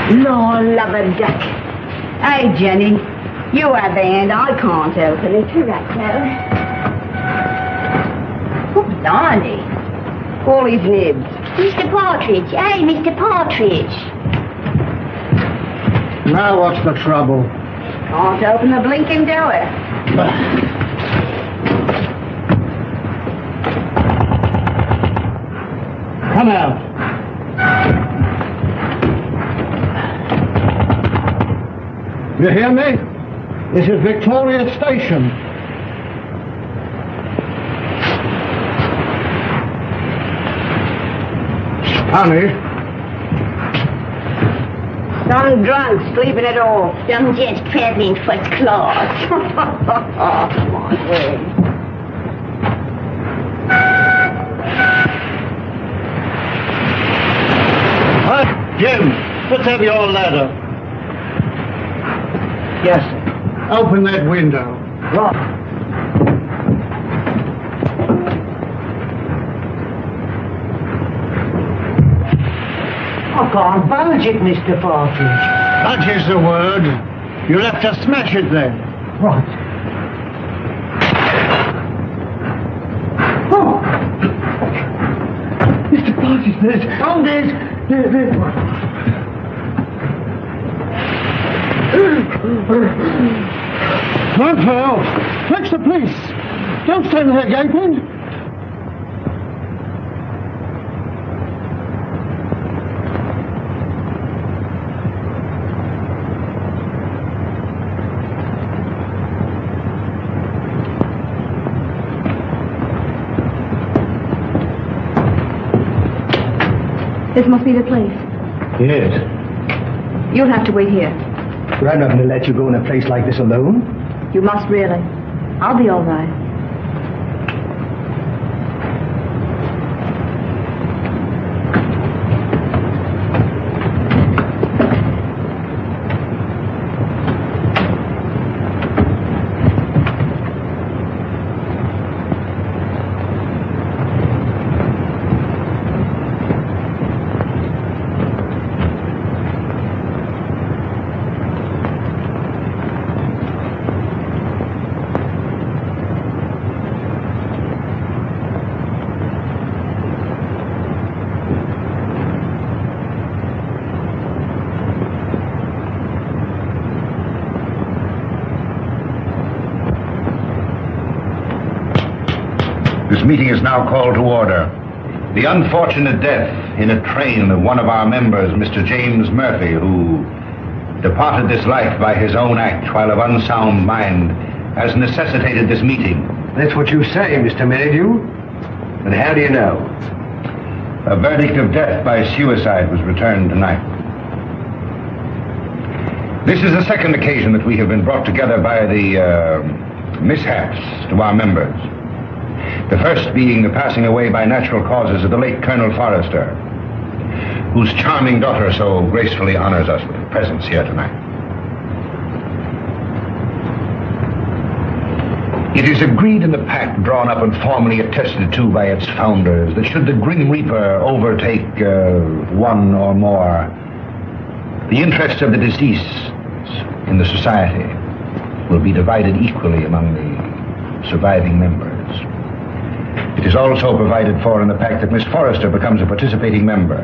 Lord, love a duck. Hey, Jenny, you have the hand. I can't open it. Right now. Oh, blimey. All his nibs. Mr. Partridge. Hey, Mr. Partridge. Now what's the trouble? Can't open the blinking door. Come out. You hear me? This is Victoria Station. Honey. Some drunk sleeping it off. Some gent traveling first class. My word. Jim, let's have your ladder. Yes, sir. Open that window. Right. I can't budge it, Mr. Partridge. That is the word. You'll have to smash it then. Right. Oh! Mr. Partridge, there's... Oh, there's... Run for help. Fetch the police. Don't stand there gaping. This must be the place. Yes. You'll have to wait here. I'm not going to let you go in a place like this alone. You must really. I'll be all right. This meeting is now called to order. The unfortunate death in a train of one of our members, Mr. James Murphy, who departed this life by his own act while of unsound mind, has necessitated this meeting. That's what you say, Mr. Merridew. But how do you know? A verdict of death by suicide was returned tonight. This is the second occasion that we have been brought together by the mishaps to our members. The first being the passing away by natural causes of the late Colonel Forrester, whose charming daughter so gracefully honors us with her presence here tonight. It is agreed in the pact drawn up and formally attested to by its founders that should the Grim Reaper overtake one or more, the interests of the deceased in the society will be divided equally among the surviving members. It is also provided for in the pact that Miss Forrester becomes a participating member.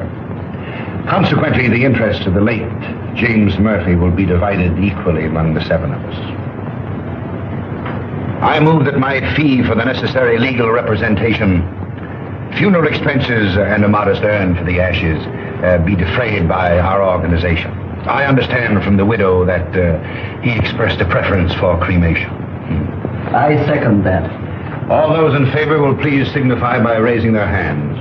Consequently, the interests of the late James Murphy will be divided equally among the seven of us. I move that my fee for the necessary legal representation, funeral expenses, and a modest urn for the ashes be defrayed by our organization. I understand from the widow that he expressed a preference for cremation. I second that. All those in favor will please signify by raising their hands.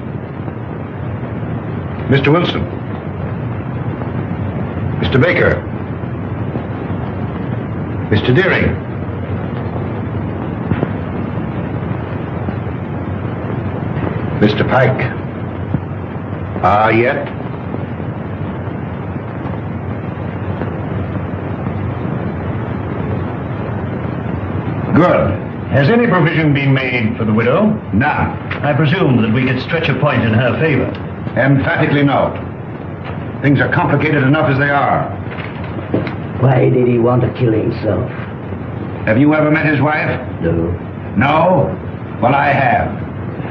Mr. Wilson. Mr. Baker. Mr. Deering. Mr. Pike. Yet? Good. Has any provision been made for the widow? None. I presume that we could stretch a point in her favor. Emphatically no. Things are complicated enough as they are. Why did he want to kill himself? Have you ever met his wife? No. No? Well, I have.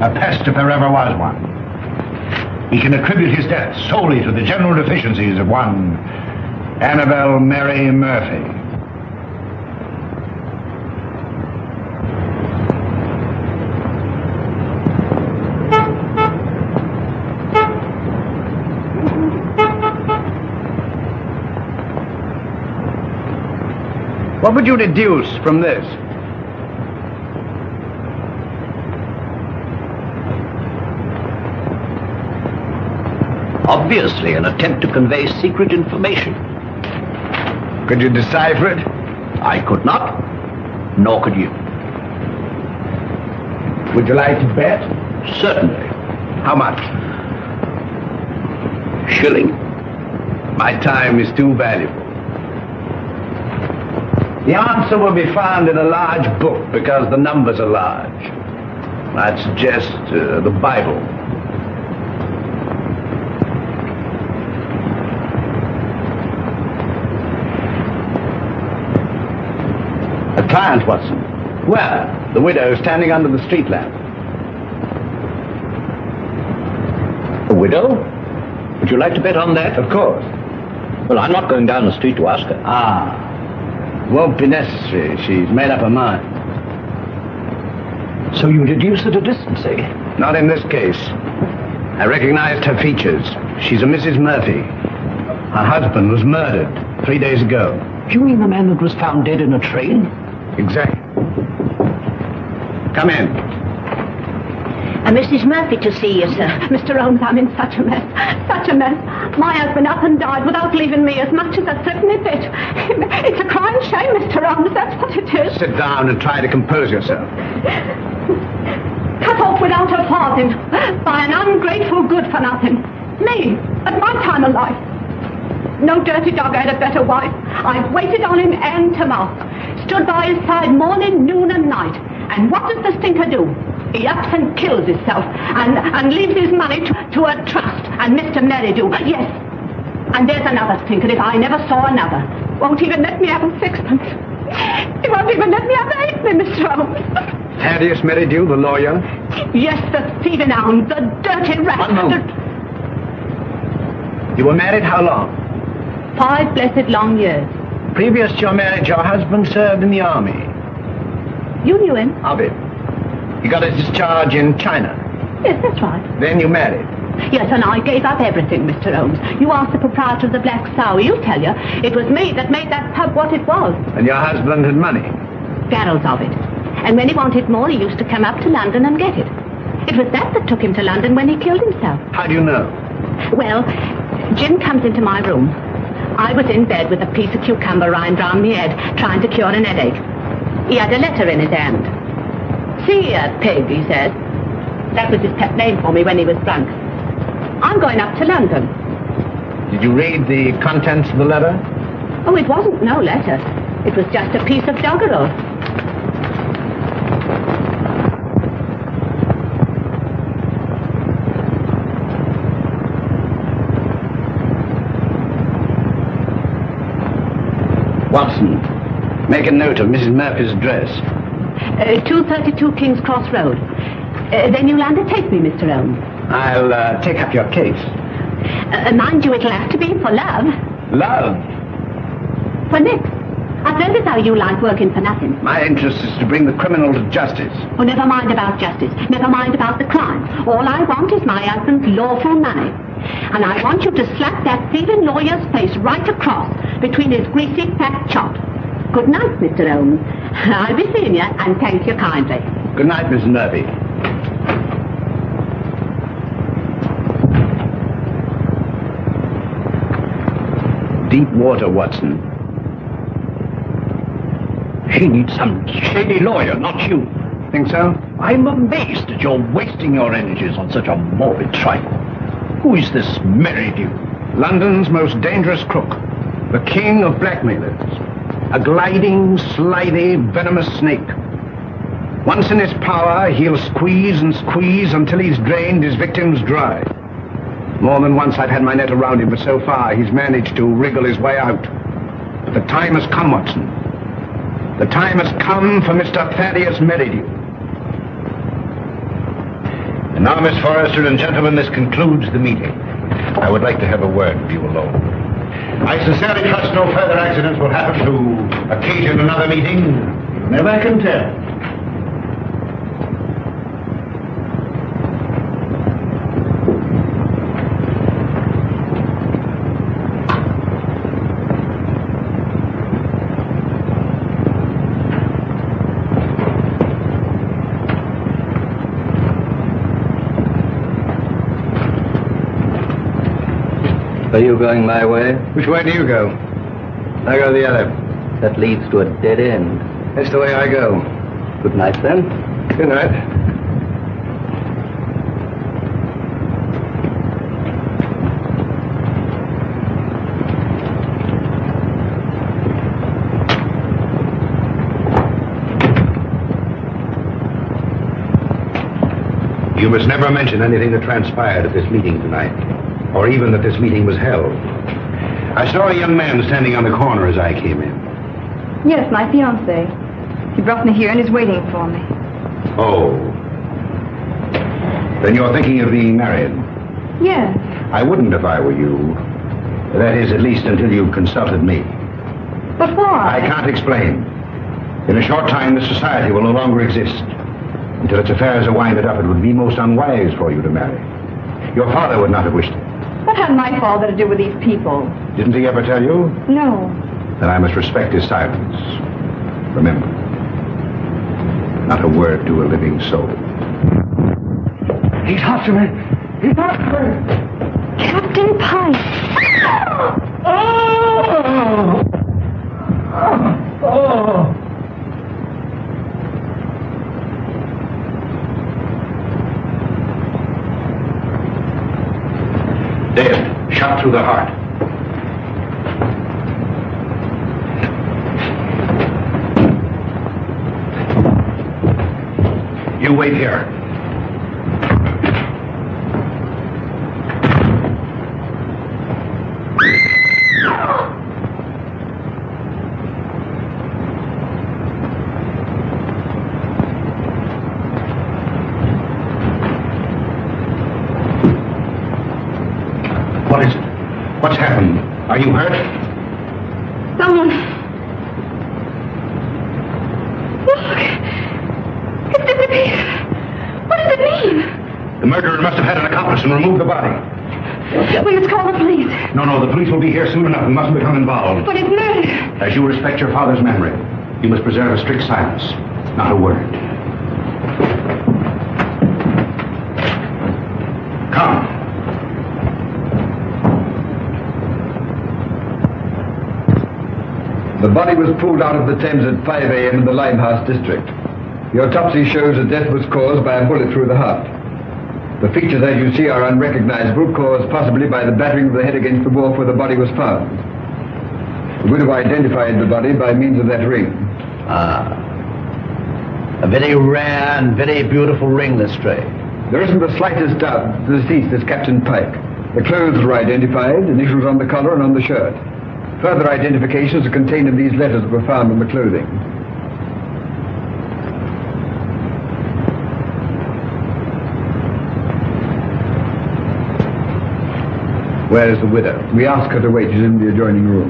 A pest if there ever was one. He can attribute his death solely to the general deficiencies of one Annabelle Mary Murphy. What would you deduce from this? Obviously an attempt to convey secret information. Could you decipher it? I could not, nor could you. Would you like to bet? Certainly. How much? Shilling. My time is too valuable. The answer will be found in a large book because the numbers are large. I'd suggest the Bible. A client, Watson. Where? The widow standing under the street lamp. A widow? Would you like to bet on that? Of course. Well, I'm not going down the street to ask her. Ah. Won't be necessary. She's made up her mind. So you deduce at a distance, eh? Not in this case. I recognized her features. She's a Mrs. Murphy. Her husband was murdered 3 days ago. Do you mean the man that was found dead in a train? Exactly. Come in. Mrs. Murphy to see you, sir. Mr. Holmes, I'm in such a mess. Such a mess. My husband up and died without leaving me as much as a threepenny bit. It's a crying shame, Mr. Holmes. That's what it is. Sit down and try to compose yourself. Cut off without a farthing by an ungrateful good-for-nothing. Me, at my time of life. No dirty dog had a better wife. I've waited on him hand to mouth. Stood by his side morning, noon and night. And what does the stinker do? He ups and kills himself and leaves his money to a trust. And Mr. Merridew, yes. And there's another stinker if I never saw another. Won't even let me have a sixpence. He won't even let me have a halfpenny, Mr. Holmes. Thaddeus Merridew, the lawyer? Yes, the thieving hound, the dirty rat. One moment. You were married how long? 5 blessed long years. Previous to your marriage, your husband served in the army. You knew him? Of it. He got his discharge in China. Yes, that's right. Then you married. Yes, and I gave up everything, Mr. Holmes. You asked the proprietor of the Black Sow. He'll tell you. It was me that made that pub what it was. And your husband had money? Barrels of it. And when he wanted more, he used to come up to London and get it. It was that took him to London when he killed himself. How do you know? Well, Jim comes into my room. I was in bed with a piece of cucumber rind round my head, trying to cure an headache. He had a letter in his hand. See here, pig, he said. That was his pet name for me when he was drunk. I'm going up to London. Did you read the contents of the letter? Oh, it wasn't no letter. It was just a piece of doggerel. Watson, make a note of Mrs. Murphy's address. 232 King's Cross Road. Then you'll undertake me, Mr. Holmes. I'll take up your case. Mind you, it'll have to be for love. Love? For Nick. I've learned as how you like working for nothing. My interest is to bring the criminal to justice. Oh, never mind about justice. Never mind about the crime. All I want is my husband's lawful money. And I want you to slap that thieving lawyer's face right across between his greasy fat chop. Good night, Mr. Holmes. I'll be seeing you, and thank you kindly. Good night, Miss Murphy. Deep water, Watson. She needs some shady lawyer, not you. Think so? I'm amazed that you're wasting your energies on such a morbid trifle. Who is this Merridew? London's most dangerous crook. The king of blackmailers. A gliding, slithy, venomous snake. Once in his power, he'll squeeze and squeeze until he's drained his victims dry. More than once I've had my net around him, but so far he's managed to wriggle his way out. But the time has come, Watson. The time has come for Mr. Thaddeus Merridew. And now, Miss Forrester and gentlemen, this concludes the meeting. I would like to have a word with you alone. I sincerely trust no further accidents will happen to occasion another meeting. You never can tell. Are you going my way? Which way do you go? I go the other. That leads to a dead end. That's the way I go. Good night, then. Good night. You must never mention anything that transpired at this meeting tonight, or even that this meeting was held. I saw a young man standing on the corner as I came in. Yes, my fiancé. He brought me here and is waiting for me. Oh. Then you're thinking of being married? Yes. I wouldn't if I were you. That is, at least until you've consulted me. But why? I can't explain. In a short time, this society will no longer exist. Until its affairs are winded up, it would be most unwise for you to marry. Your father would not have wished it. What had my father to do with these people? Didn't he ever tell you? No. Then I must respect his silence. Remember, not a word to a living soul. He's after me. He's after me. Captain Pike. Oh! Oh! Dead, shot through the heart. You wait here. What is it? What's happened? Are you hurt? Someone. Look. It's disappeared. What does it mean? The murderer must have had an accomplice and removed the body. We must call the police. No, the police will be here soon enough. We mustn't become involved. But it's murder. As you respect your father's memory, you must preserve a strict silence. Not a word. Come. The body was pulled out of the Thames at 5 a.m. in the Limehouse district. The autopsy shows that death was caused by a bullet through the heart. The features, as you see, are unrecognizable, caused possibly by the battering of the head against the wall where the body was found. We would have identified the body by means of that ring. Ah. A very rare and very beautiful ring, Lestrade. There isn't the slightest doubt the deceased is Captain Pike. The clothes were identified, initials on the collar and on the shirt. Further identifications are contained in these letters that were found in the clothing. Where is the widow? We asked her to wait. She's in the adjoining room.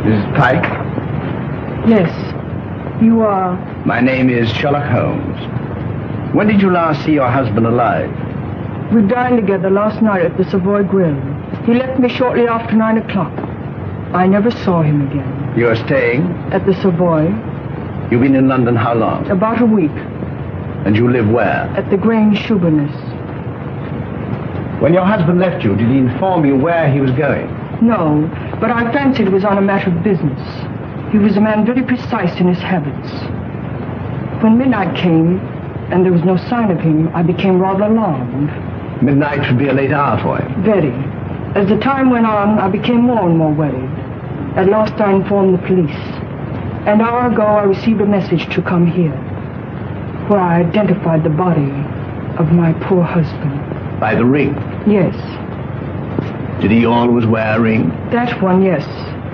Mrs. Pike? Yes. You are? My name is Sherlock Holmes. When did you last see your husband alive? We dined together last night at the Savoy Grill. He left me shortly after 9 o'clock. I never saw him again. You're staying? At the Savoy. You've been in London how long? About a week. And you live where? At the Grange Shoeburyness. When your husband left you, did he inform you where he was going? No, but I fancied it was on a matter of business. He was a man very precise in his habits. When midnight came, and there was no sign of him, I became rather alarmed. Midnight would be a late hour for him. Very. As the time went on, I became more and more worried. At last I informed the police. An hour ago I received a message to come here, where I identified the body of my poor husband. By the ring? Yes. Did he always wear a ring? That one, yes.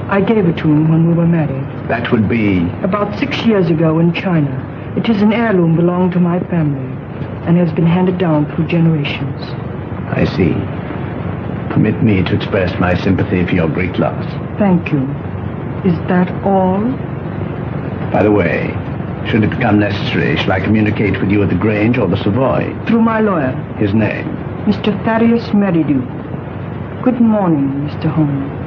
I gave it to him when we were married. That would be? About 6 years ago in China. It is an heirloom belonging to my family and has been handed down through generations. I see. Permit me to express my sympathy for your great loss. Thank you. Is that all? By the way, should it become necessary, shall I communicate with you at the Grange or the Savoy? Through my lawyer. His name? Mr. Thaddeus Merridew. Good morning, Mr. Holmes.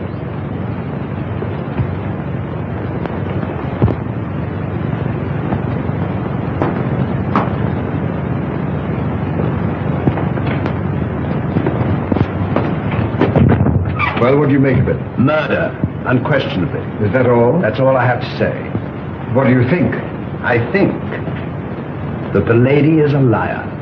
Well, what do you make of it? Murder, unquestionably. Is that all? That's all I have to say. What do you think? I think that the lady is a liar.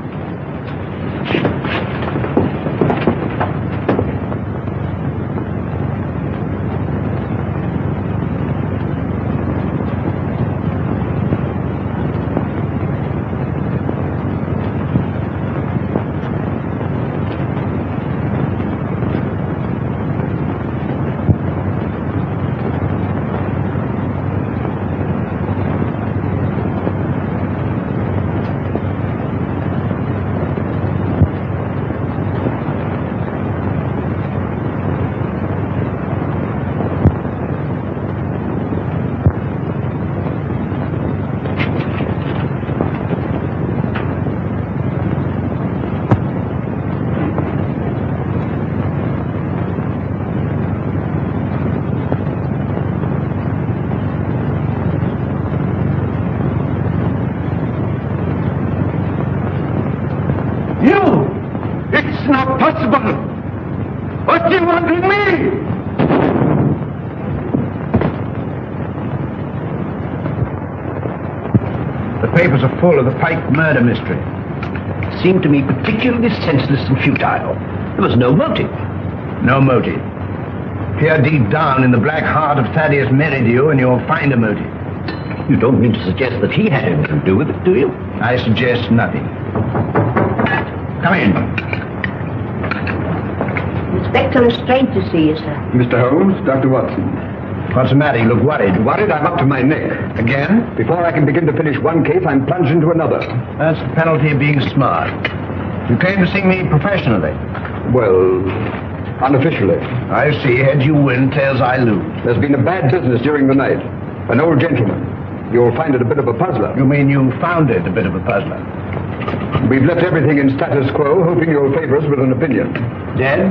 It's not possible! What do you want with me? The papers are full of the Pike murder mystery. It seemed to me particularly senseless and futile. There was no motive. No motive. Peer deep down in the black heart of Thaddeus Merridew and you'll find a motive. You don't mean to suggest that he had anything to do with it, do you? I suggest nothing. Come in. Inspector Lestrade to see you, sir. Mr. Holmes, Dr. Watson. What's the matter? You look worried. Worried? I'm up to my neck. Again? Before I can begin to finish one case, I'm plunged into another. That's the penalty of being smart. You came to see me professionally. Well, unofficially. I see. Heads you win, tails I lose. There's been a bad business during the night. An old gentleman. You'll find it a bit of a puzzler. You mean you found it a bit of a puzzler? We've left everything in status quo, hoping you'll favor us with an opinion. Dead?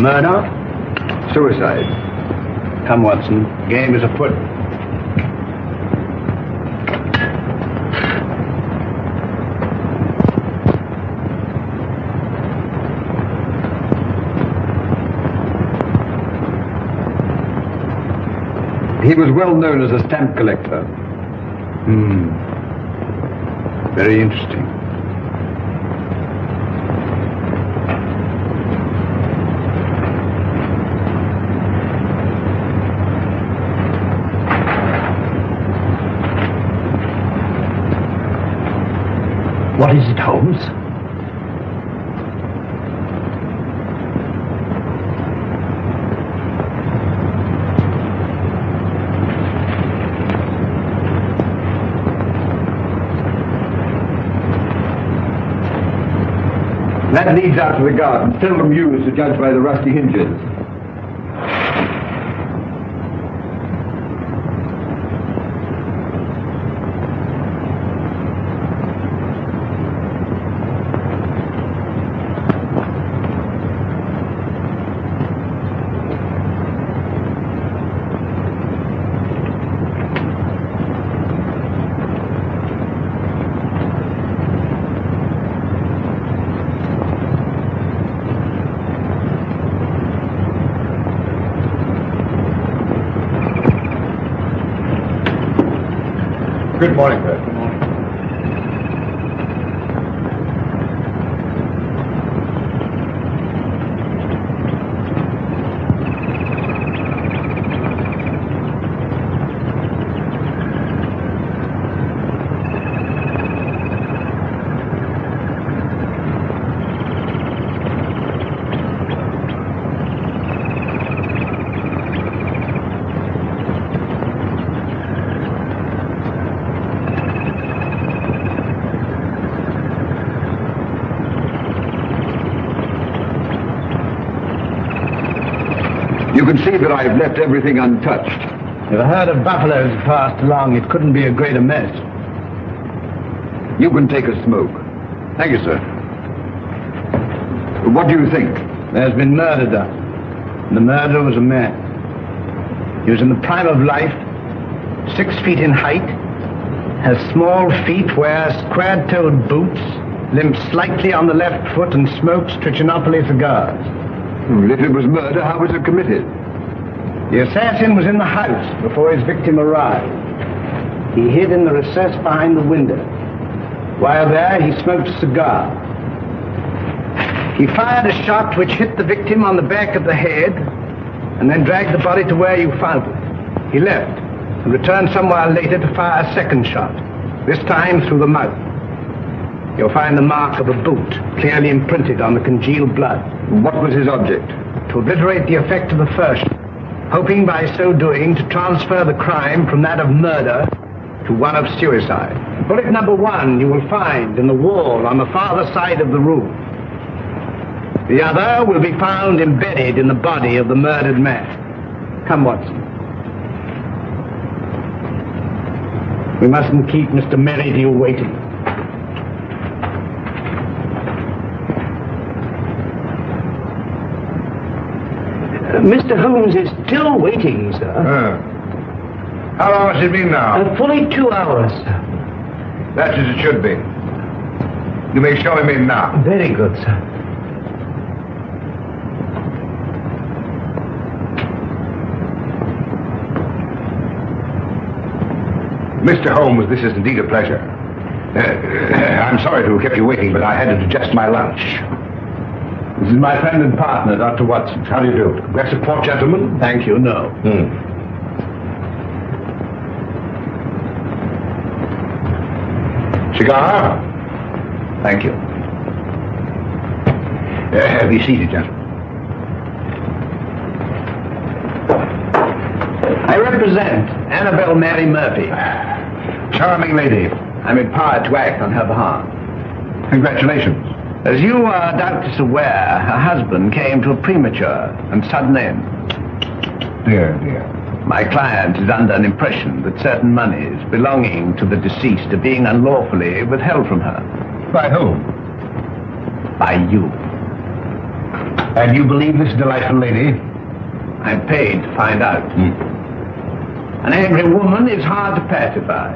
Murder? Suicide. Come, Watson. Game is afoot. He was well known as a stamp collector. Very interesting. What is it, Holmes? That leads out to the garden, seldom used to judge by the rusty hinges. Good morning, Bert. Good morning. You can see that I've left everything untouched. If a herd of buffaloes passed along, it couldn't be a greater mess. You can take a smoke. Thank you, sir. What do you think? There's been murder done. The murderer was a man. He was in the prime of life, 6 feet in height, has small feet, wears square-toed boots, limps slightly on the left foot, and smokes Trichinopoly cigars. If it was murder, how was it committed? The assassin was in the house before his victim arrived. He hid in the recess behind the window. While there, he smoked a cigar. He fired a shot which hit the victim on the back of the head and then dragged the body to where you found it. He left and returned some while later to fire a second shot, this time through the mouth. You'll find the mark of a boot clearly imprinted on the congealed blood. What was his object? To obliterate the effect of the first, hoping by so doing to transfer the crime from that of murder to one of suicide. Bullet number 1 you will find in the wall on the farther side of the room. The other will be found embedded in the body of the murdered man. Come, Watson. We mustn't keep Mr. Merridew waiting. Mr. Holmes is still waiting, sir. How long has it been now? Fully 2 hours, sir. That's as it should be. You may show him in now. Very good, sir. Mr. Holmes, this is indeed a pleasure. I'm sorry to have kept you waiting, but I had to digest my lunch. This is my friend and partner, Dr. Watson. How do you do? Glass of port, gentlemen? Thank you, no. Cigar? Thank you. Be seated, gentlemen. I represent Annabelle Mary Murphy. Charming lady. I'm empowered to act on her behalf. Congratulations. As you are doubtless aware, her husband came to a premature and sudden end. Dear, dear. My client is under an impression that certain monies belonging to the deceased are being unlawfully withheld from her. By whom? By you. And you believe this delightful lady? I'm paid to find out. An angry woman is hard to pacify.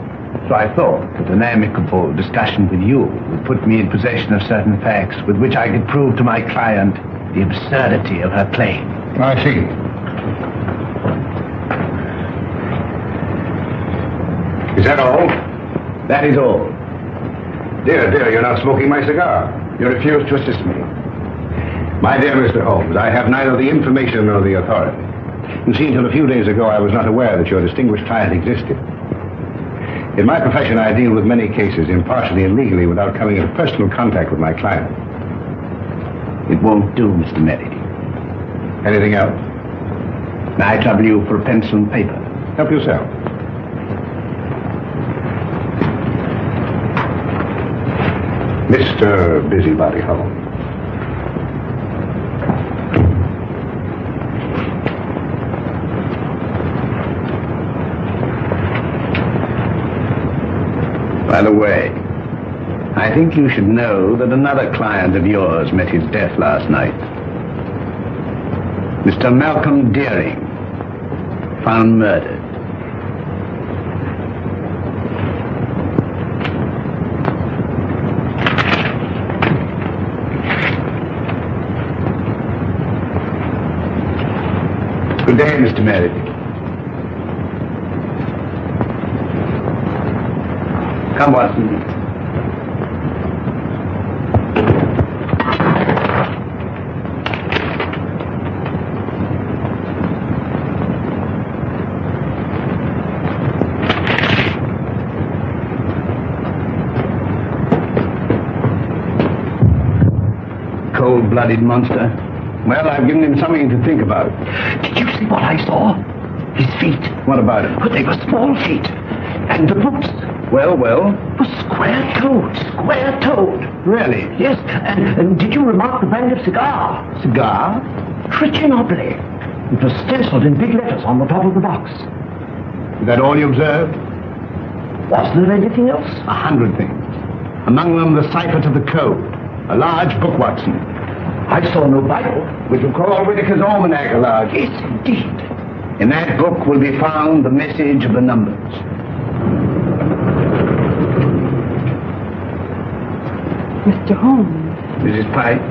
So I thought that an amicable discussion with you would put me in possession of certain facts with which I could prove to my client the absurdity of her claim. I see. Is that all? That is all. Dear, dear, you're not smoking my cigar. You refuse to assist me. My dear Mr. Holmes, I have neither the information nor the authority. You see, until a few days ago, I was not aware that your distinguished client existed. In my profession, I deal with many cases, impartially and legally, without coming into personal contact with my client. It won't do, Mr. Merridew. Anything else? May I trouble you for a pencil and paper? Help yourself. Mr. Busybody Holmes. By the way, I think you should know that another client of yours met his death last night. Mr. Malcolm Deering, found murdered. Good day, Mr. Meredith. Come, Watson. Cold-blooded monster. Well, I've given him something to think about. Did you see what I saw? His feet. What about him? But they were small feet. And the boots. Well? Was square-toed. Really? Yes, and did you remark the brand of cigar? Cigar? Trichinopoly. It was stenciled in big letters on the top of the box. Is that all you observed? Was there anything else? 100 things. Among them, the cipher to the code. A large book, Watson. I saw no Bible. Which will call Whitaker's Almanac a large. Yes, indeed. In that book will be found the message of the numbers. Mr. Holmes. Mrs. Pike?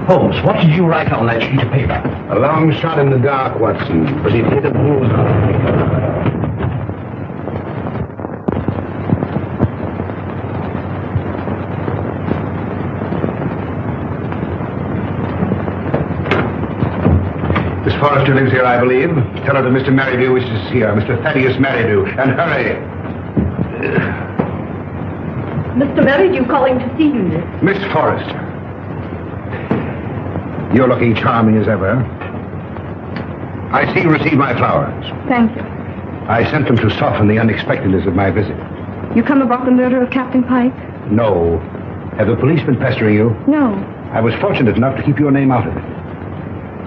Holmes, what did you write on that sheet of paper? A long shot in the dark, Watson, but it hit a bullseye. Miss Forrester lives here, I believe. Tell her that Mr. Merridew wishes to see her. Mr. Thaddeus Merridew. And hurry. Mr. Merridew calling to see you, miss. Miss Forrester. You're looking charming as ever. I see you received my flowers. Thank you. I sent them to soften the unexpectedness of my visit. You come about the murder of Captain Pike? No. Have the police been pestering you? No. I was fortunate enough to keep your name out of it.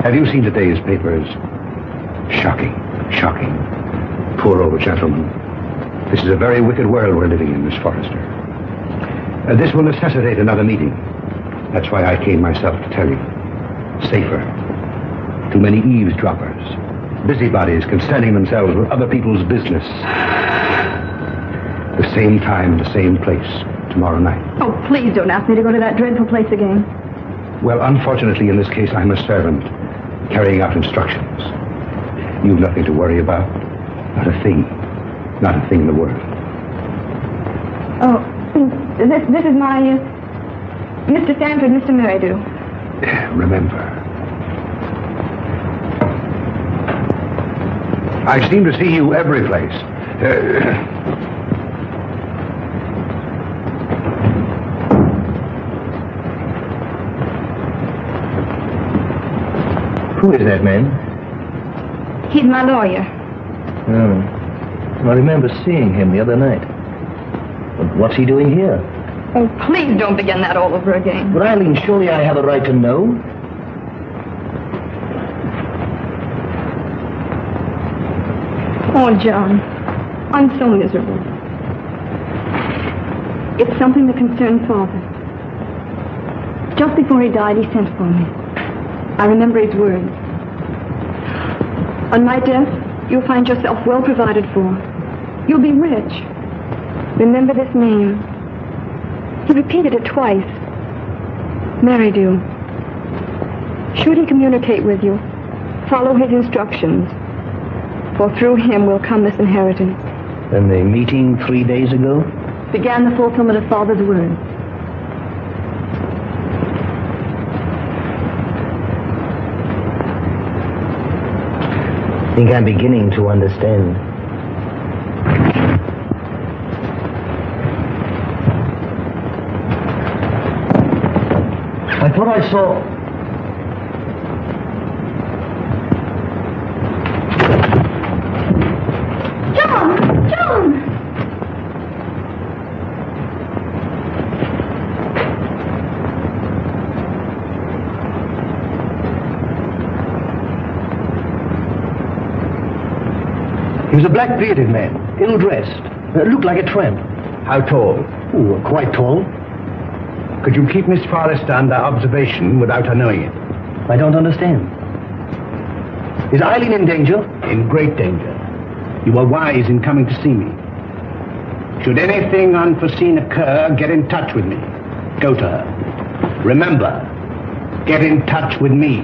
Have you seen today's papers? Shocking. Shocking. Poor old gentleman. This is a very wicked world we're living in, Miss Forrester. This will necessitate another meeting. That's why I came myself to tell you. Safer. Too many eavesdroppers. Busybodies concerning themselves with other people's business. The same time, the same place, tomorrow night. Oh, please don't ask me to go to that dreadful place again. Well, unfortunately, in this case, I'm a servant, carrying out instructions. You've nothing to worry about. Not a thing. Not a thing in the world. Oh, this is my, Mr. Sanford, Mr. Merridew. Remember. I seem to see you every place. Who is that man? He's my lawyer. Oh. I remember seeing him the other night. But what's he doing here? Oh, please don't begin that all over again. But Eileen, surely I have a right to know. Oh, John, I'm so miserable. It's something that concerns Father. Just before he died, he sent for me. I remember his words. On my death, you'll find yourself well provided for. You'll be rich. Remember this name. He repeated it twice. Merridew. Should he communicate with you, follow his instructions, for through him will come this inheritance. And the meeting 3 days ago? Began the fulfillment of Father's words. I think I'm beginning to understand. I thought I saw... John! He was a black-bearded man, ill-dressed, looked like a tramp. How tall? Oh, quite tall. Could you keep Miss Forrester under observation without her knowing it? I don't understand. Is Eileen in danger? In great danger. You were wise in coming to see me. Should anything unforeseen occur, get in touch with me. Go to her. Remember, get in touch with me.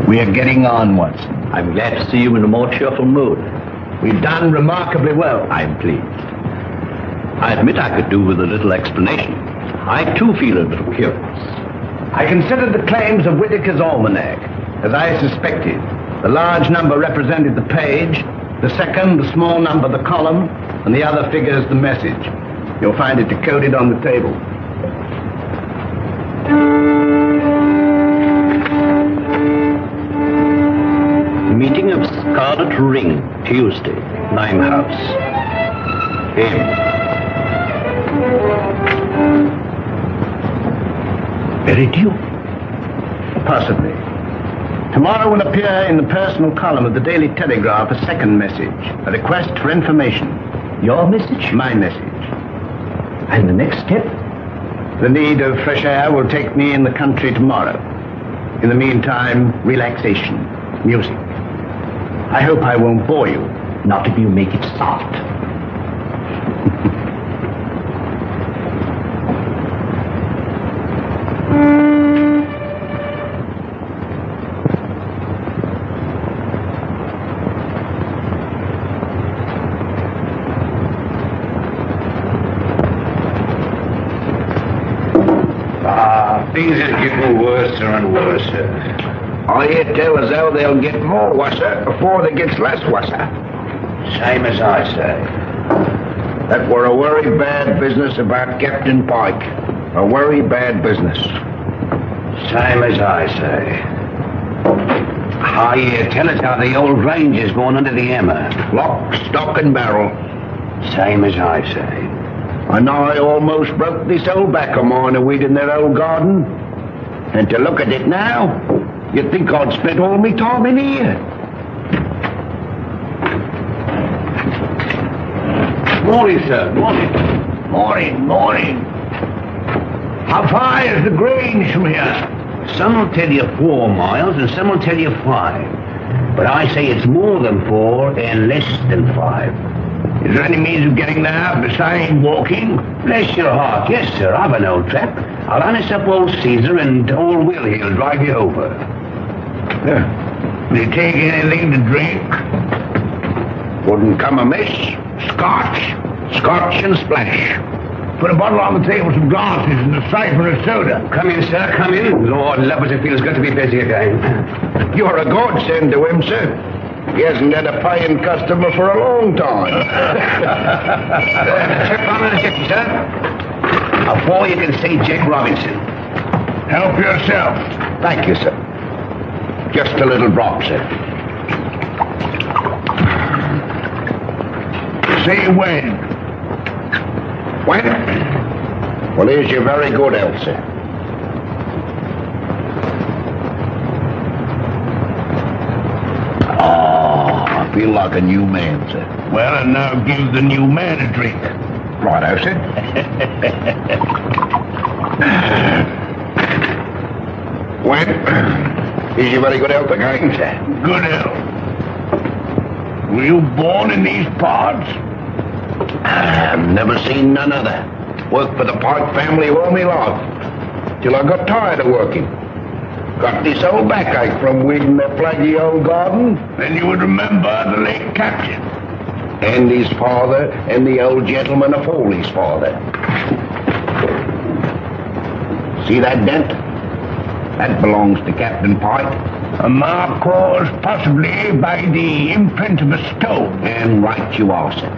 We are getting on, Watson. I'm glad to see you in a more cheerful mood. We've done remarkably well. I'm pleased. I admit I could do with a little explanation. I, too, feel a little curious. I considered the claims of Whitaker's almanac. As I suspected, the large number represented the page, the second, the small number, the column, and the other figures, the message. You'll find it decoded on the table. Meeting of Scarlet Ring, Tuesday, Limehouse. M. Very due. Possibly. Tomorrow will appear in the personal column of the Daily Telegraph a second message, a request for information. Your message? My message. And the next step? The need of fresh air will take me in the country tomorrow. In the meantime, relaxation, music. I hope I won't bore you, not if you make it soft. Things are getting worse and worse. I hear tell as how they'll get more worser before they gets less worser. Same as I say. That were a very bad business about Captain Pike. A very bad business. Same as I say. I hear tell us how the old ranger's going under the hammer. Lock, stock and barrel. Same as I say. And I almost broke this old back of mine a weed in their old garden. And to look at it now, you'd think I'd spent all my time in here. Morning, sir. Morning. Morning. How far is the Grange from here? Some will tell you 4 miles and some will tell you 5. But I say it's more than 4 and less than 5. Is there any means of getting there besides walking? Bless your heart, yes, sir. I've an old trap. I'll harness up old Caesar and old Will he'll drive you over. Will you take anything to drink? Wouldn't come amiss. Scotch and splash. Put a bottle on the table, some glasses, and a siphon of soda. Come in, sir, come in. Lord love us, it feels good to be busy again. You're a godsend to him, sir. He hasn't had a paying customer for a long time. Chip on the ticket, sir. Before you can see Jack Robinson. Help yourself. Thank you, sir. Just a little drop, sir. Say when. When? Well, here's your very good health, sir. I feel like a new man, sir. Well, and now give the new man a drink. Righto, sir. Well, is you very good health again, sir? Good health. Were you born in these parts? I've never seen none other. Worked for the Pike family all my life. Till I got tired of working. Got this old backache from weeding their plaggy old garden. Then you would remember the late captain. And his father, and the old gentleman afore his father. See that dent? That belongs to Captain Pike. A mark caused possibly by the imprint of a stone. And right you are, sir.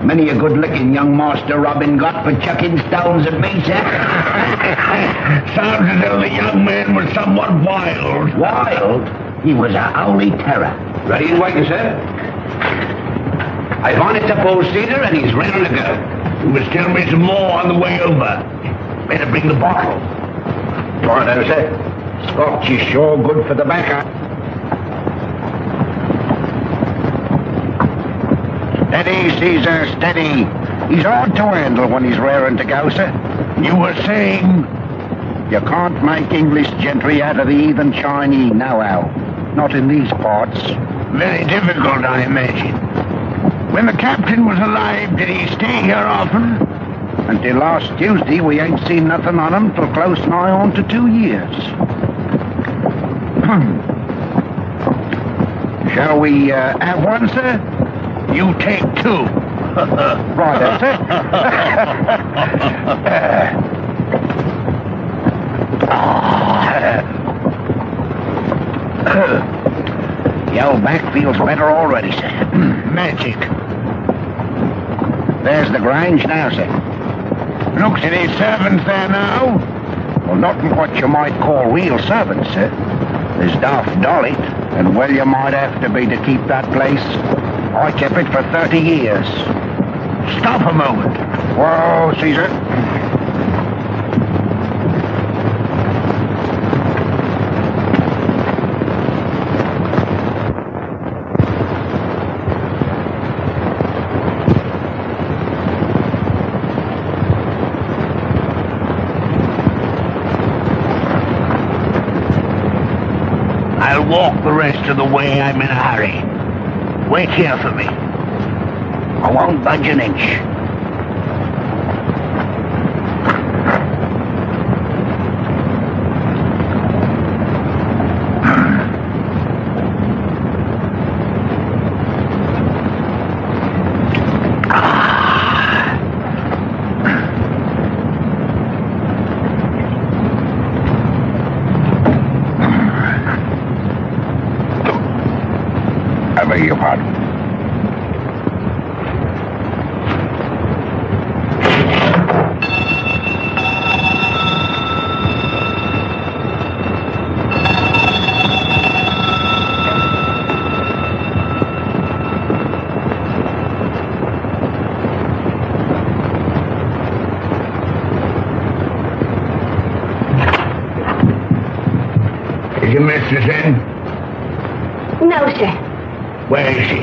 Many a good licking young Master Robin got for chucking stones at me, sir. Sounds as though the young man was somewhat wild. Wild? He was a holy terror. Ready and waiting, sir. I've harnessed up old Caesar and he's ready to go. You must tell me some more on the way over. Better bring the bottle. Righto, sir. Scotch is sure good for the backer. Steady, Caesar, steady. He's hard to handle when he's raring to go, sir. You were saying? You can't make English gentry out of the heathen Chinese, no how. Not in these parts. Very difficult, I imagine. When the captain was alive, did he stay here often? Until last Tuesday, we ain't seen nothing on him till close nigh on to 2 years. Shall we have one, sir? You take 2. Right, that's it. The old back feels better already, sir. Magic. There's the Grange now, sir. Looks at his servants there now. Well, not what you might call real servants, sir. There's Daft Dolly, and well you might have to be to keep that place. I kept it for 30 years. Stop a moment. Whoa, Caesar. I'll walk the rest of the way. I'm in a hurry. Wait here for me. I won't budge an inch. I beg your pardon. Is your mistress in? No, sir. Where is she?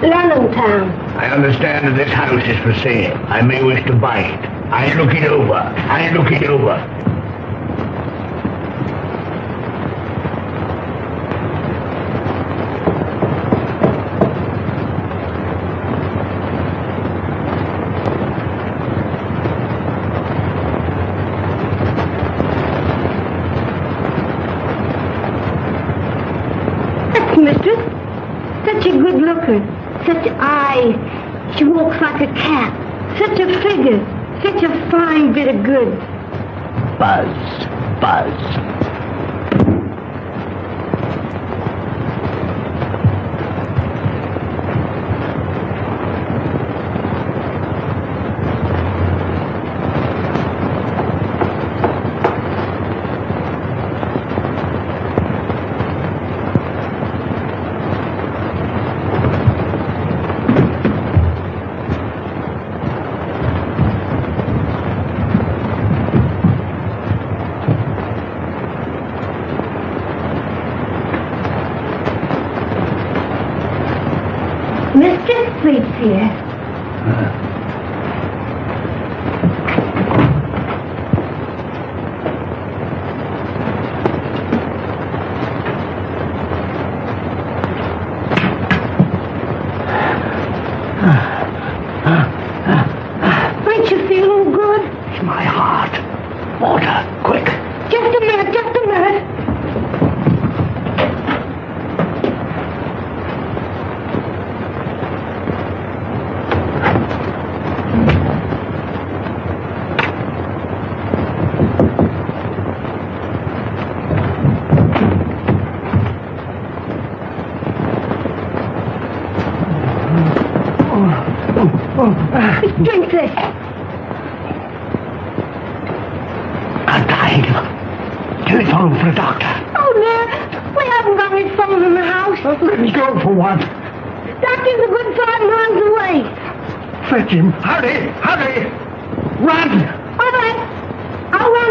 London town. I understand that this house is for sale. I may wish to buy it. I look it over. Mistress, such a good looker, such eyes. She walks like a cat. Such a figure, such a fine bit of goods. Buzz, buzz. Mistress sleeps here. Ain't you feeling good? It's my heart. Water, quick. Just a minute, just a minute. Drink this. I'm dying. Telephone for a doctor. Oh, dear. We haven't got any phone in the house. Let me go for what? Doctor's a good 5 miles away. Fetch him. Hurry, hurry. Run. All right. I'll run.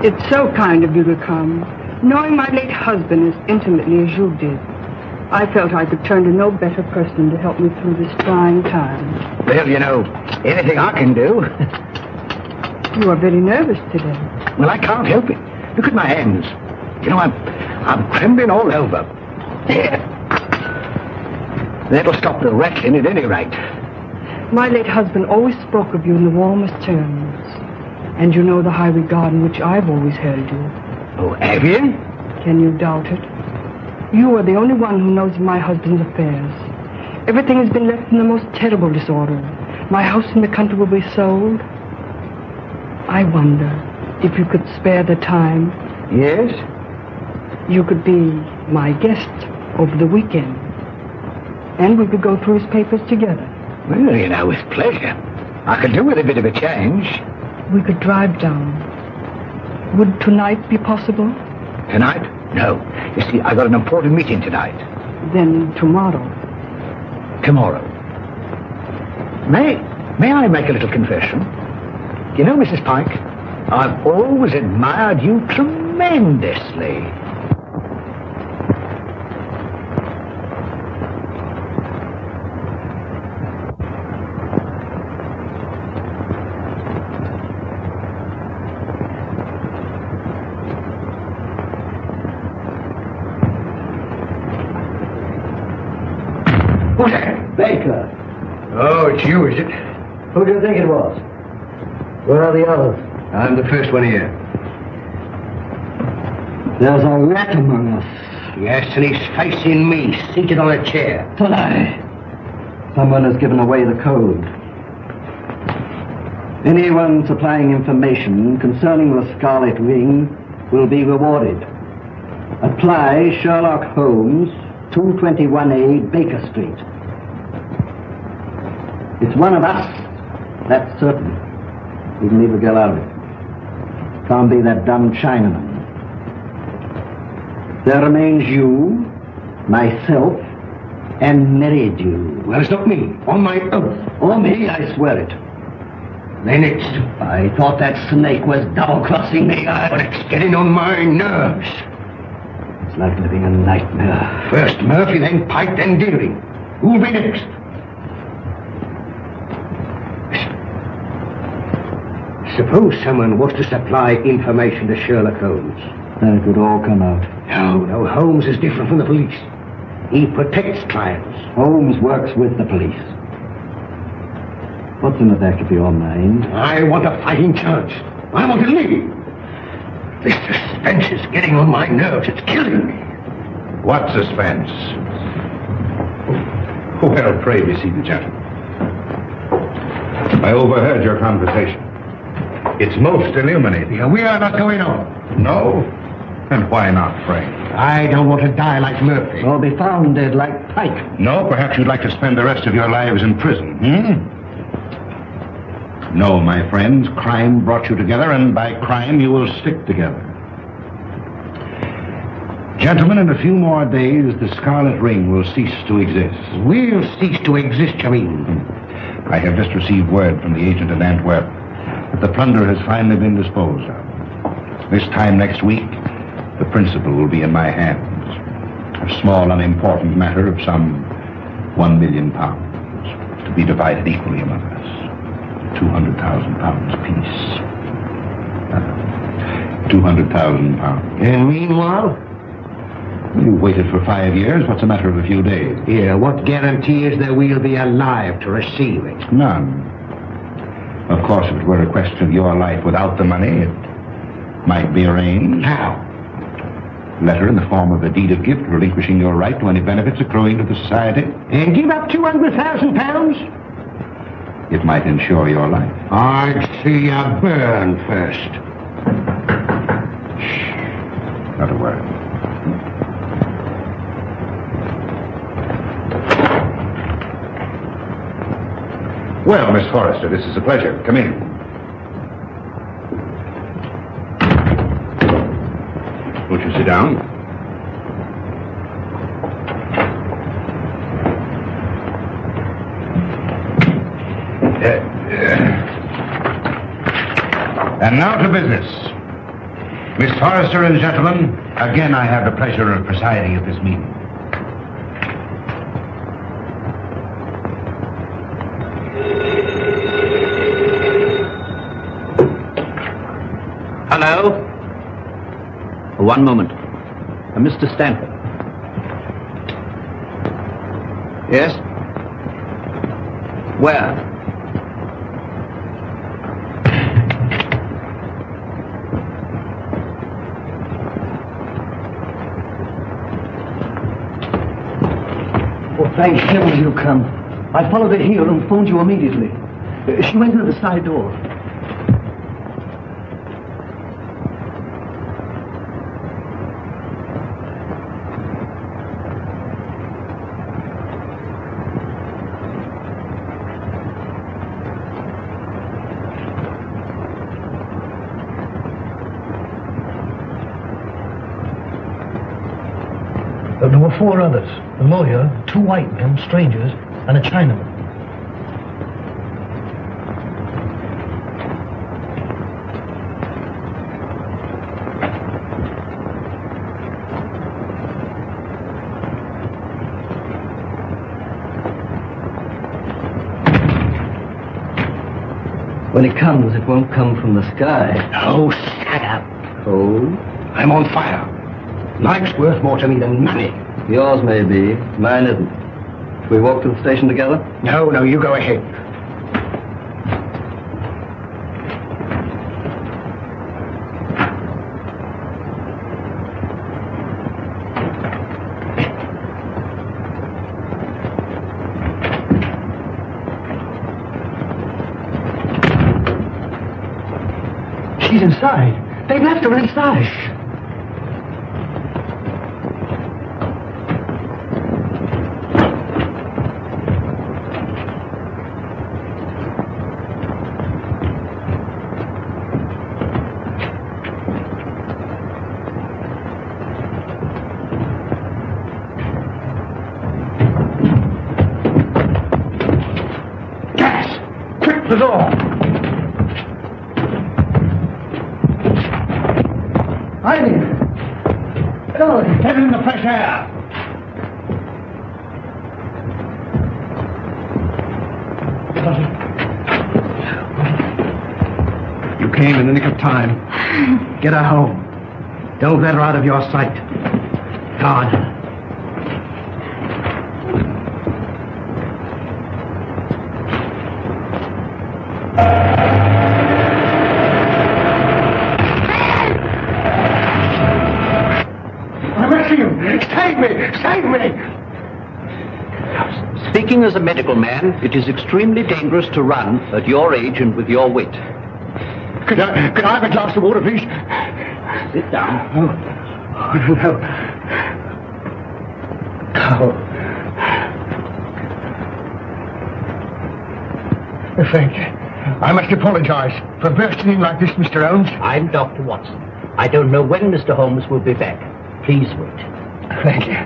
It's so kind of you to come. Knowing my late husband as intimately as you did, I felt I could turn to no better person to help me through this trying time. Well, you know, anything I can do. You are very nervous today. Well, I can't help it. Look at my hands. You know, I'm trembling all over. There. That'll stop the rattling at any rate. My late husband always spoke of you in the warmest terms. And you know the high regard in which I've always held you. Oh, have you? Can you doubt it? You are the only one who knows my husband's affairs. Everything has been left in the most terrible disorder. My house in the country will be sold. I wonder if you could spare the time. Yes? You could be my guest over the weekend. And we could go through his papers together. Well, you know, with pleasure. I could do with a bit of a change. We could drive down. Would tonight be possible? Tonight? No. You see, I got an important meeting tonight. Then tomorrow. Tomorrow. May I make a little confession? You know, Mrs. Pike, I've always admired you tremendously. Who's that? Baker. Oh, it's you, is it? Who do you think it was? Where are the others? I'm the first one here. There's a rat among us. Yes, and he's facing me, seated on a chair. Tonight. Someone has given away the code. Anyone supplying information concerning the Scarlet Ring will be rewarded. Apply Sherlock Holmes, 221A Baker Street. It's one of us, that's certain. We can leave a girl out of it. Can't be that dumb Chinaman. There remains you, myself, and Meridew. Well, it's not me. On my oath. Or me, I swear it. Then it's... I thought that snake was double-crossing me. But it's getting on my nerves. It's like living a nightmare. First Murphy, then Pike, then Deering. Who'll be next? Suppose someone was to supply information to Sherlock Holmes. Then it would all come out. No, Holmes is different from the police. He protects clients. Holmes works with the police. What's in the back of your mind? I want a fighting chance. I want to leave. This suspense is getting on my nerves. It's killing me. What suspense? Well, pray be seated, gentlemen. I overheard your conversation. It's most illuminating. We are not going on. No? And why not, pray? I don't want to die like Murphy. Or be found dead like Pike. No, perhaps you'd like to spend the rest of your lives in prison, No, my friends, crime brought you together, and by crime you will stick together. Gentlemen, in a few more days, the Scarlet Ring will cease to exist. We'll cease to exist, you mean? I have just received word from the agent in Antwerp that the plunder has finally been disposed of. This time next week, the principal will be in my hands. A small, unimportant matter of some £1 million, to be divided equally among us. £200,000 apiece. £200,000. And meanwhile? You waited for 5 years. What's a matter of a few days? Yeah, what guarantee is there we'll be alive to receive it? None. Of course, if it were a question of your life without the money, it might be arranged. How? Letter in the form of a deed of gift relinquishing your right to any benefits accruing to the society. And give up £200,000? It might ensure your life. I'd see you burn first. Shh. Not a word. Well, Miss Forrester, this is a pleasure. Come in. Won't you sit down? And now to business. Miss Forrester and gentlemen, again I have the pleasure of presiding at this meeting. Hello? One moment. Mr. Stanford. Yes? Where? Oh, thank heaven you come. I followed her here and phoned you immediately. She went into the side door. There were 4 others. A lawyer, 2 white men, strangers, and a Chinaman. When it comes, it won't come from the sky. Oh, shut up. Oh? I'm on fire. Life's worth more to me than money. Yours may be, mine isn't. Shall we walk to the station together? No, you go ahead. She's inside. They've left her inside. The door. Hiding. Go, get in the fresh air. You came in the nick of time. Get her home. Don't let her out of your sight. God. Save me! Speaking as a medical man, it is extremely dangerous to run at your age and with your wit. Could I have a glass of water, please? Sit down. Oh, no. Oh. Thank you. I must apologize for bursting in like this, Mr. Holmes. I'm Dr. Watson. I don't know when Mr. Holmes will be back. Please wait. Thank you.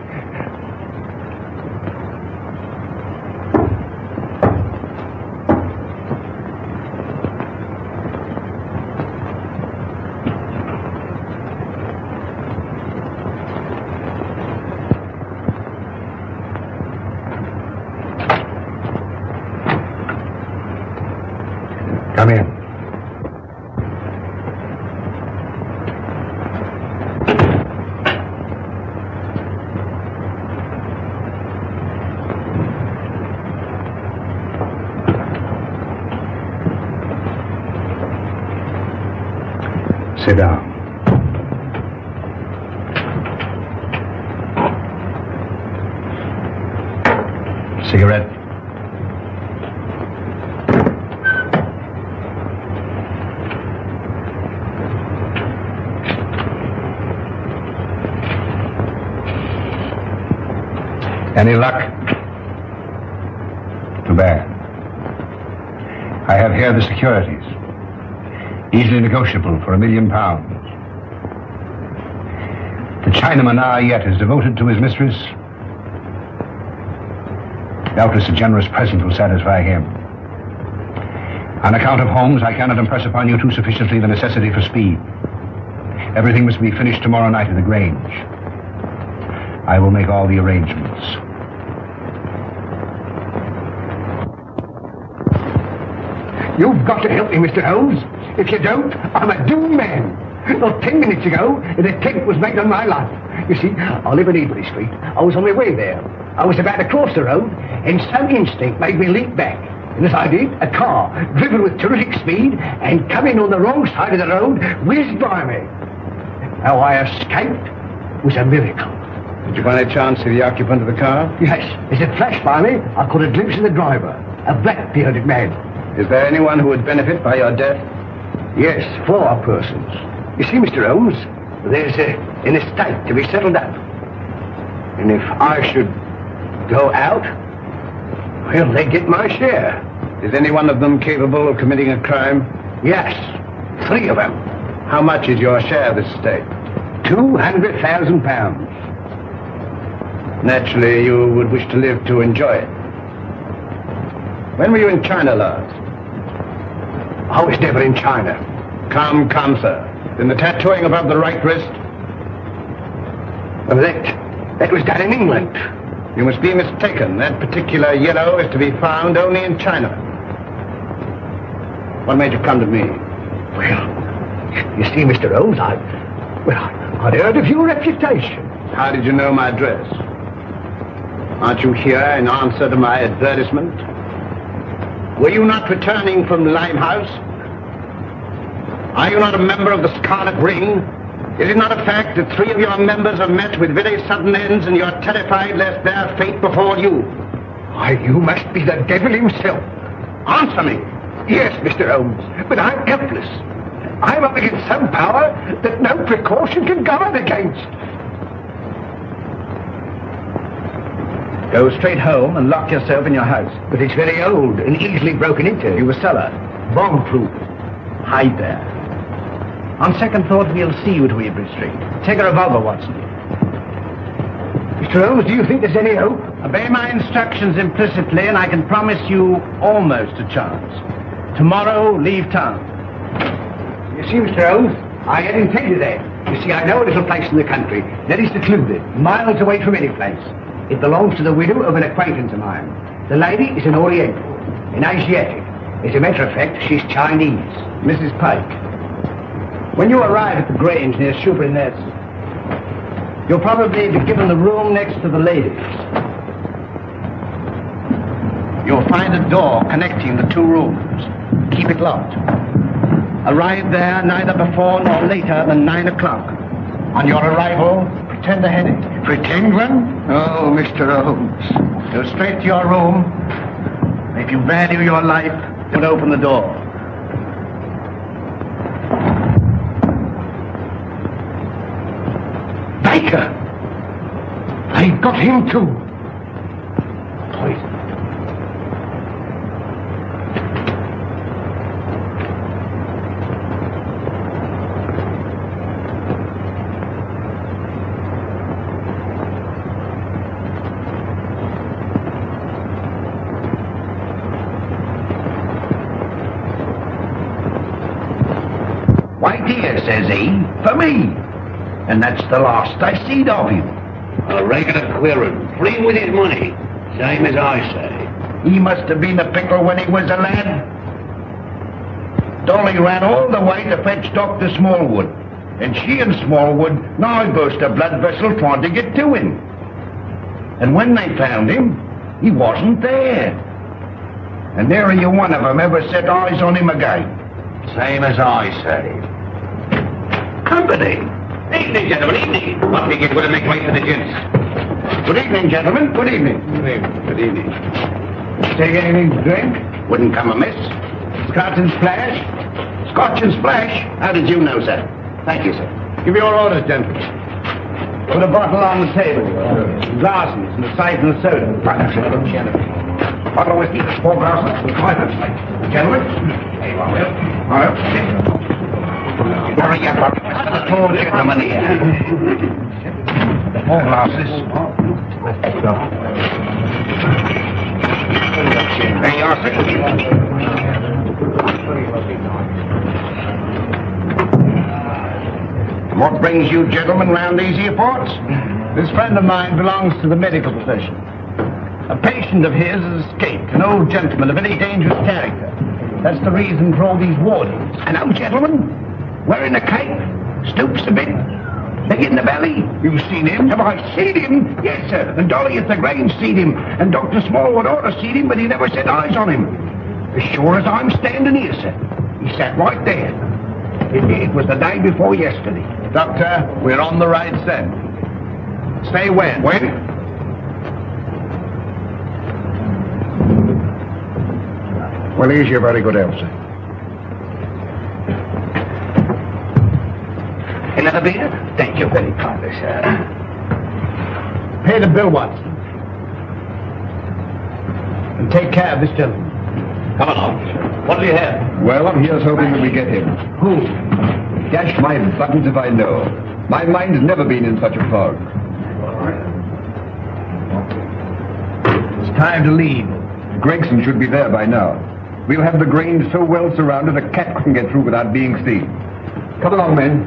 Come in. Sit down. Cigarette? Any luck? Too bad. I have here the securities. Easily negotiable for £1 million. The Chinaman yet is devoted to his mistress. Doubtless a generous present will satisfy him. On account of Holmes, I cannot impress upon you too sufficiently the necessity for speed. Everything must be finished tomorrow night at the Grange. I will make all the arrangements. You've got to help me, Mr. Holmes. If you don't, I'm a doomed man. Not 10 minutes ago, an attempt was made on my life. You see, I live in Ebury Street. I was on my way there. I was about to cross the road, and some instinct made me leap back. And as I did, a car, driven with terrific speed and coming on the wrong side of the road, whizzed by me. How I escaped was a miracle. Did you by any chance see the occupant of the car? Yes, as it flashed by me, I caught a glimpse of the driver, a black-bearded man. Is there anyone who would benefit by your death? Yes, 4 persons. You see, Mr. Holmes, there's an estate to be settled up. And if I should go out, well, they get my share. Is any one of them capable of committing a crime? Yes, 3 of them. How much is your share of this estate? £200,000. Naturally, you would wish to live to enjoy it. When were you in China last? I was never in China. Come, sir. Then the tattooing above the right wrist? Well, that was done in England. You must be mistaken. That particular yellow is to be found only in China. What made you come to me? Well, you see, Mr. Holmes, I'd heard of your reputation. How did you know my address? Aren't you here in answer to my advertisement? Were you not returning from Limehouse? Are you not a member of the Scarlet Ring? Is it not a fact that 3 of your members have met with very sudden ends and you're terrified lest their fate befall you? Why, you must be the devil himself. Answer me. Yes, Mr. Holmes, but I'm helpless. I'm up against some power that no precaution can guard against. Go straight home and lock yourself in your house. But it's very old and easily broken into. You a cellar. Bomb-proof. Hide there. On second thought, we'll see you to Ebury Street. Take a revolver, Watson. Mr. Holmes, do you think there's any hope? Obey my instructions implicitly, and I can promise you almost a chance. Tomorrow, leave town. You see, Mr. Holmes, I had intended that. You see, I know a little place in the country that is secluded, miles away from any place. It belongs to the widow of an acquaintance of mine. The lady is an Oriental, an Asiatic. As a matter of fact, she's Chinese. Mrs. Pike, when you arrive at the Grange near Shoebury Nest, you'll probably be given the room next to the ladies. You'll find a door connecting the 2 rooms. Keep it locked. Arrive there neither before nor later than 9 o'clock. On your arrival, pretend a headache. Pretend one? Oh, Mr. Holmes. Go straight to your room. If you value your life, don't open the door. Baker! I got him too. Poison. Why, dear, says he, for me. And that's the last I seed of him. A regular queerin', free with his money, same as I say. He must have been a pickle when he was a lad. Dolly ran all the way to fetch Dr. Smallwood, and she and Smallwood now burst a blood vessel trying to get to him. And when they found him, he wasn't there. And nary a one of them ever set eyes on him again. Same as I say. Company. Evening, gentlemen, evening. What think it would make way for the gents? Good evening, gentlemen. Good evening. Good evening. Take anything to drink? Wouldn't come amiss. Scotch and splash? Scotch and splash? How did you know, sir? Thank you, sir. Give your orders, gentlemen. Put a bottle on the table. Glasses and a siphon of soda. Right, sir. Bottle of whiskey, 4 glasses, 5 of gentlemen. There you are, Will. All right. Hurry up, Paul, get the money here. 4 glasses. There you are, sir. And what brings you gentlemen round these here parts? This friend of mine belongs to the medical profession. A patient of his has escaped, an old gentleman of very dangerous character. That's the reason for all these wardings. An old gentleman? Wearing a cape? Stoops a bit? Big in the belly? You've seen him? Have I seen him? Yes, sir. And Dolly at the Grange seen him. And Dr. Smallwood ought to seen him, but he never set eyes on him. As sure as I'm standing here, sir. He sat right there. It was the day before yesterday. Doctor, we're on the right scent. Say when? When? Well, here's your very good health, sir. Another beer? Thank you very kindly, sir. Pay the bill, Watson. And take care of this gentleman. Come along. What do you have? Well, here's hoping that we get him. Who? Dash my buttons if I know. My mind has never been in such a fog. It's time to leave. Gregson should be there by now. We'll have the Grange so well surrounded a cat couldn't get through without being seen. Come along, men.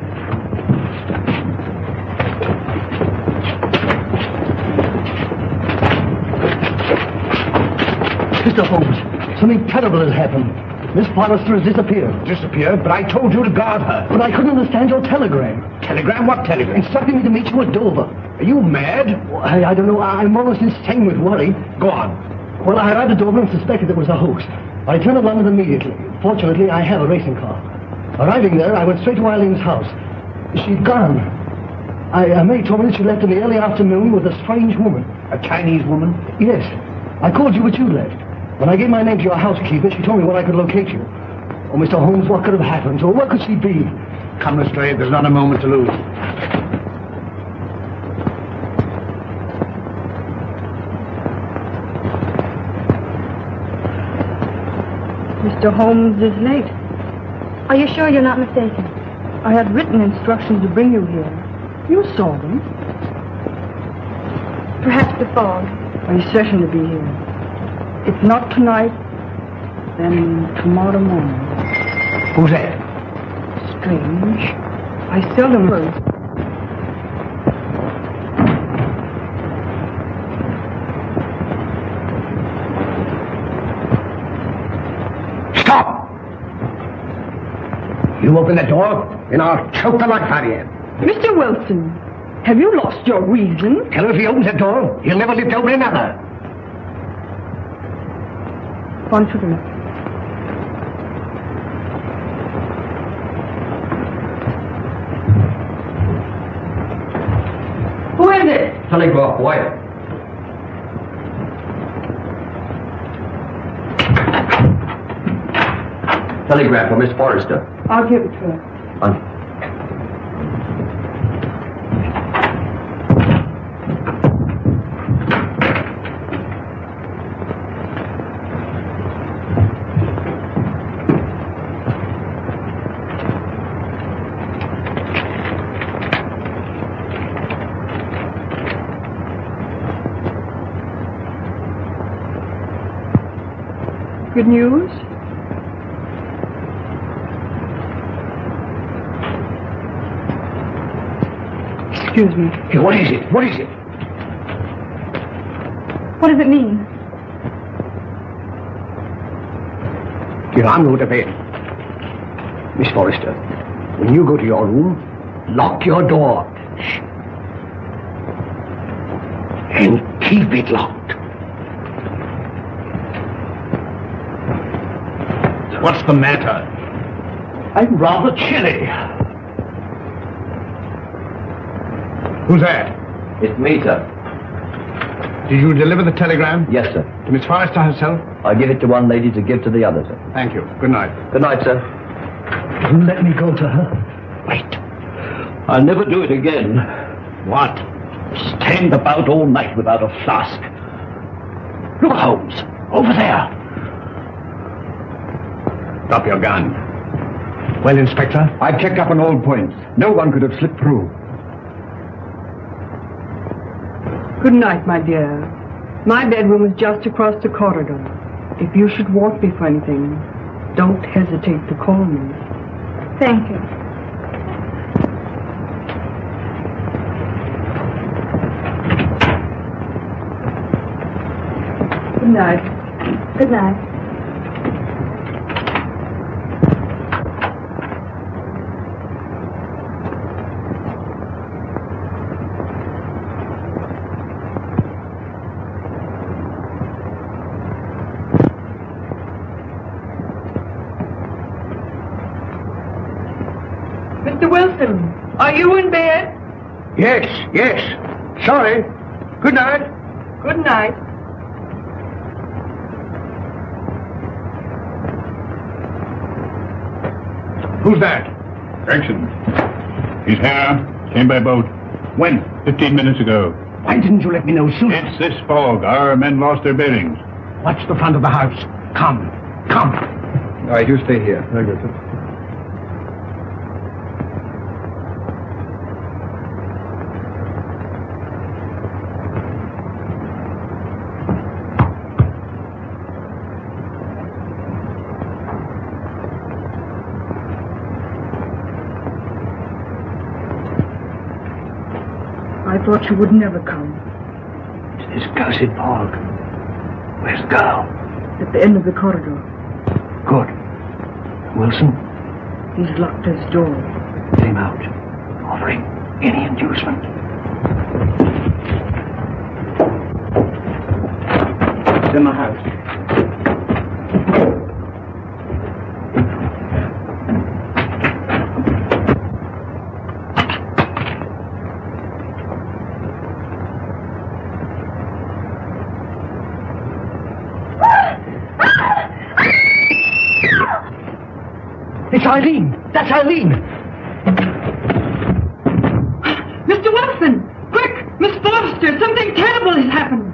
Mr. Holmes, something terrible has happened. Miss Forrester has disappeared. Disappeared? But I told you to guard her. But I couldn't understand your telegram. Telegram? What telegram? Instructing me to meet you at Dover. Are you mad? Well, I don't know. I'm almost insane with worry. Go on. Well, I arrived at Dover and suspected it was a hoax. I returned to London immediately. Fortunately, I have a racing car. Arriving there, I went straight to Eileen's house. She'd gone. May told me that she left in the early afternoon with a strange woman. A Chinese woman? Yes. I called you, but you left. When I gave my name to your housekeeper, she told me where I could locate you. Oh, Mr. Holmes, what could have happened? Or where could she be? Come, Lestrade, there's not a moment to lose. Mr. Holmes is late. Are you sure you're not mistaken? I had written instructions to bring you here. You saw them. Perhaps the fog. Are you certain to be here? If not tonight, then tomorrow morning. Who's that? Strange. I seldom heard. Stop! You open the door, and I'll choke the life out of you. Mr. Wilson, have you lost your reason? Tell him if he opens the door, he'll never live to open another. One to the left. Who is it? Telegraph, boy. Telegram for Miss Forrester. I'll give it to her. Good news? Excuse me. Hey, what is it? What is it? What does it mean? Here, I'm going to bed. Miss Forrester, when you go to your room, lock your door. Shh. And keep it locked. What's the matter? I'm rather chilly. Who's that? It's me, sir. Did you deliver the telegram? Yes, sir. To Miss Forrester herself? I give it to one lady to give to the other, sir. Thank you. Good night. Good night, sir. You let me go to her. Wait. I'll never do it again. What? Stand about all night without a flask. Look, Holmes. Over there. Drop your gun. Well, Inspector? I've checked up on all points. No one could have slipped through. Good night, my dear. My bedroom is just across the corridor. If you should want me for anything, don't hesitate to call me. Thank you. night. Good night. Mr. Wilson, are you in bed? Yes. Sorry. Good night. Good night. Who's that? Gregson. He's here. Came by boat. When? 15 minutes ago. Why didn't you let me know sooner? It's this fog. Our men lost their bearings. Watch the front of the house. Come. All right, you stay here. Very good, sir. I thought you would never come. It's this cursed fog. Where's the girl? At the end of the corridor. Good. Wilson? He's locked his door. Get him out. Offering any inducement. It's in the house. It's Eileen! That's Eileen! Mr. Wilson! Quick! Miss Forrester! Something terrible has happened!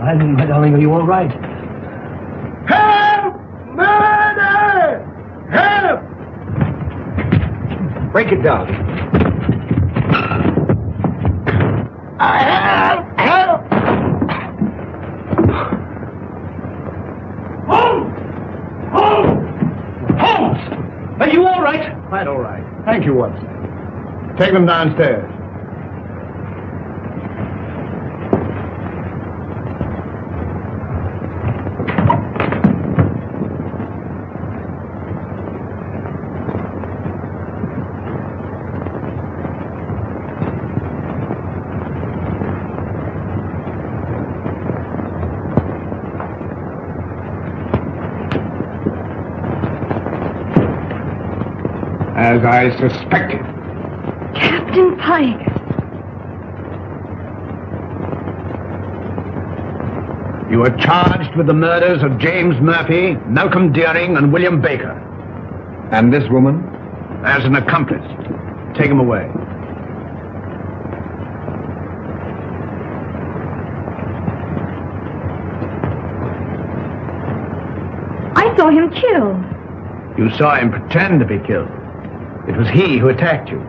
Eileen, my darling, are you all right? Help! Murder! Help! Break it down. Help! Holmes! Are you all right? Quite all right. Thank you, Watson. Take them downstairs. As I suspected. Captain Pike. You are charged with the murders of James Murphy, Malcolm Deering, and William Baker. And this woman? As an accomplice. Take him away. I saw him killed. You saw him pretend to be killed. It was he who attacked you.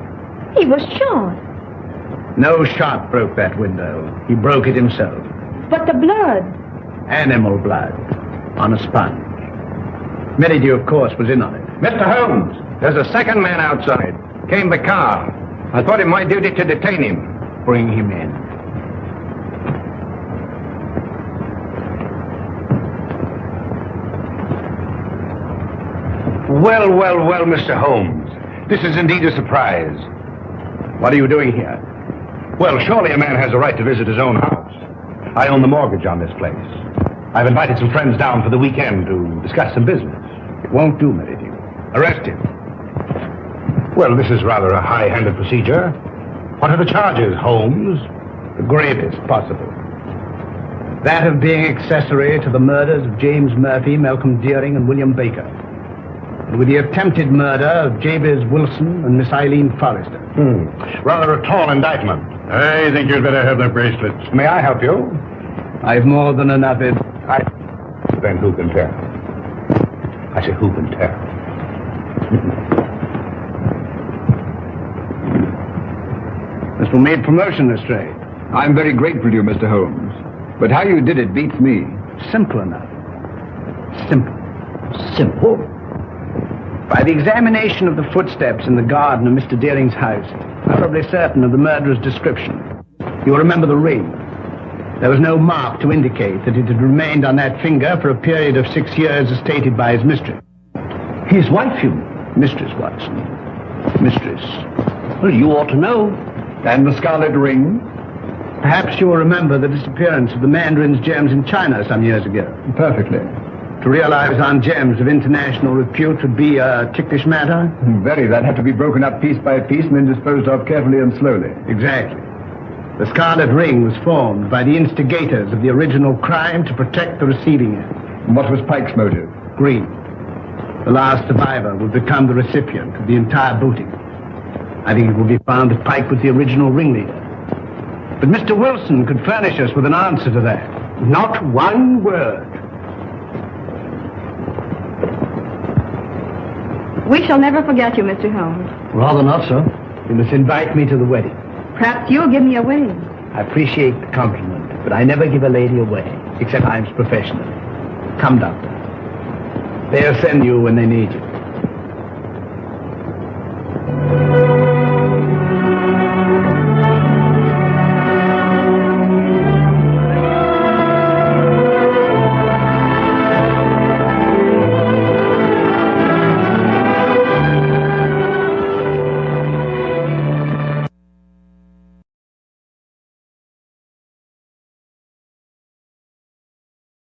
He was shot. No shot broke that window. He broke it himself. But the blood. Animal blood. On a sponge. Merridew, of course, was in on it. Mr. Holmes, there's a second man outside. Came by car. I thought it my duty to detain him. Bring him in. Well, Mr. Holmes. This is indeed a surprise. What are you doing here? Well, surely a man has a right to visit his own house. I own the mortgage on this place. I've invited some friends down for the weekend to discuss some business. It won't do, Merridew. Arrest him. Well, this is rather a high-handed procedure. What are the charges, Holmes? The gravest possible. That of being accessory to the murders of James Murphy, Malcolm Deering, and William Baker. And with the attempted murder of Jabez Wilson and Miss Eileen Forrester. Rather a tall indictment. I think you'd better have the bracelets. May I help you? I've more than enough in. Then who can tell? I say, who can tell? This will make promotion, Lestrade. I'm very grateful to you, Mr. Holmes. But how you did it beats me. Simple enough. Simple. Simple? By the examination of the footsteps in the garden of Mr. Deering's house, I'm probably certain of the murderer's description. You'll remember the ring. There was no mark to indicate that it had remained on that finger for a period of 6 years as stated by his mistress. His wife, you mean? Mistress, Watson. Mistress. Well, you ought to know. And the scarlet ring? Perhaps you'll remember the disappearance of the mandarin's gems in China some years ago. Perfectly. To realize on gems of international repute would be a ticklish matter? Very. That'd have to be broken up piece by piece and then disposed of carefully and slowly. Exactly. The Scarlet Ring was formed by the instigators of the original crime to protect the receiving end. And what was Pike's motive? Greed. The last survivor would become the recipient of the entire booty. I think it will be found that Pike was the original ringleader. But Mr. Wilson could furnish us with an answer to that. Not one word. We shall never forget you, Mr. Holmes. Rather not, sir. You must invite me to the wedding. Perhaps you'll give me a wedding. I appreciate the compliment, but I never give a lady away, except I'm professional. Come, Doctor. They'll send you when they need you.